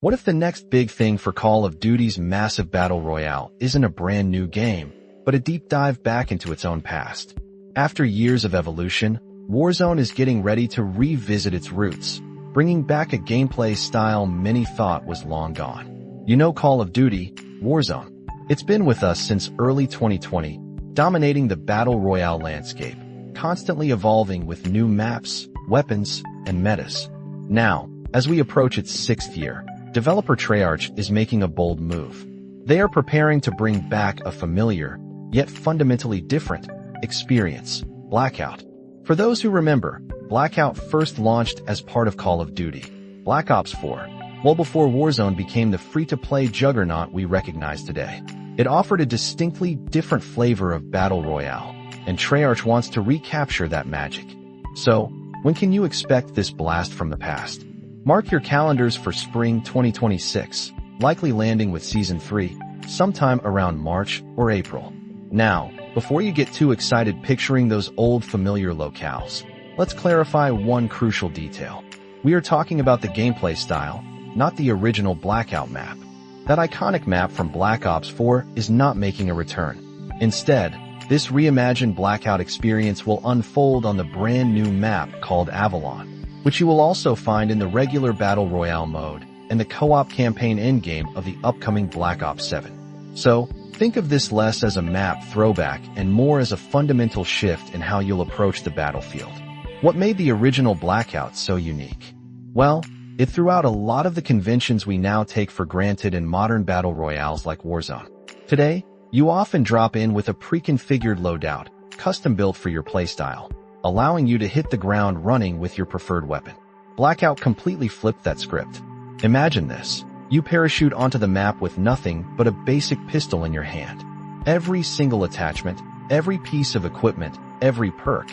What if the next big thing for Call of Duty's massive battle royale isn't a brand new game, but a deep dive back into its own past? After years of evolution, Warzone is getting ready to revisit its roots, bringing back a gameplay style many thought was long gone. You know Call of Duty, Warzone. It's been with us since early 2020, dominating the battle royale landscape, constantly evolving with new maps, weapons, and metas. Now, as we approach its 6th year, developer Treyarch is making a bold move. They are preparing to bring back a familiar, yet fundamentally different, experience, Blackout. For those who remember, Blackout first launched as part of Call of Duty, Black Ops 4, well before Warzone became the free-to-play juggernaut we recognize today. It offered a distinctly different flavor of battle royale, and Treyarch wants to recapture that magic. So, when can you expect this blast from the past? Mark your calendars for spring 2026, likely landing with Season 3, sometime around March or April. Now, before you get too excited picturing those old familiar locales, let's clarify one crucial detail. We are talking about the gameplay style, not the original Blackout map. That iconic map from Black Ops 4 is not making a return. Instead, this reimagined Blackout experience will unfold on the brand new map called Avalon, which you will also find in the regular Battle Royale mode and the co-op campaign endgame of the upcoming Black Ops 7. So, think of this less as a map throwback and more as a fundamental shift in how you'll approach the battlefield. What made the original Blackout so unique? Well, it threw out a lot of the conventions we now take for granted in modern battle royales like Warzone. Today, you often drop in with a pre-configured loadout, custom-built for your playstyle, allowing you to hit the ground running with your preferred weapon. Blackout completely flipped that script. Imagine this. You parachute onto the map with nothing but a basic pistol in your hand. Every single attachment, every piece of equipment, every perk,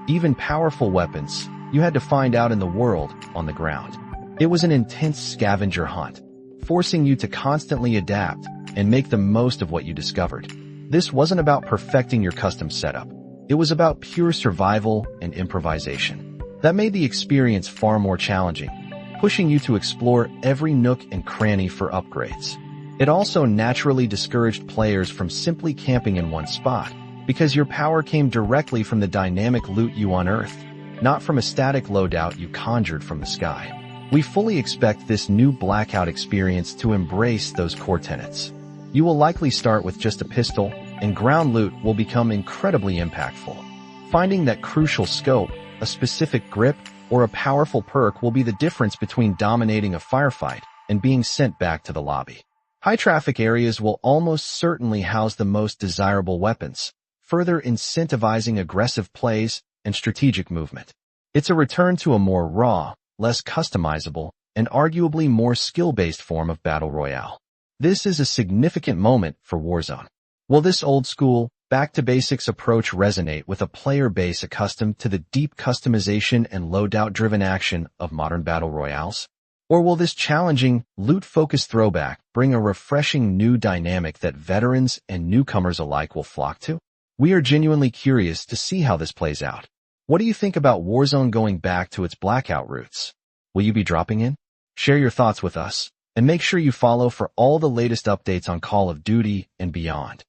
even powerful weapons, you had to find out in the world, on the ground. It was an intense scavenger hunt, forcing you to constantly adapt and make the most of what you discovered. This wasn't about perfecting your custom setup. It was about pure survival and improvisation. That made the experience far more challenging, pushing you to explore every nook and cranny for upgrades. It also naturally discouraged players from simply camping in one spot, because your power came directly from the dynamic loot you unearthed, not from a static loadout you conjured from the sky. We fully expect this new Blackout experience to embrace those core tenets. You will likely start with just a pistol, and ground loot will become incredibly impactful. Finding that crucial scope, a specific grip, or a powerful perk will be the difference between dominating a firefight and being sent back to the lobby. High-traffic areas will almost certainly house the most desirable weapons, further incentivizing aggressive plays and strategic movement. It's a return to a more raw, less customizable, and arguably more skill-based form of battle royale. This is a significant moment for Warzone. Will this old-school, back-to-basics approach resonate with a player base accustomed to the deep customization and loadout-driven action of modern battle royales? Or will this challenging, loot-focused throwback bring a refreshing new dynamic that veterans and newcomers alike will flock to? We are genuinely curious to see how this plays out. What do you think about Warzone going back to its Blackout roots? Will you be dropping in? Share your thoughts with us, and make sure you follow for all the latest updates on Call of Duty and beyond.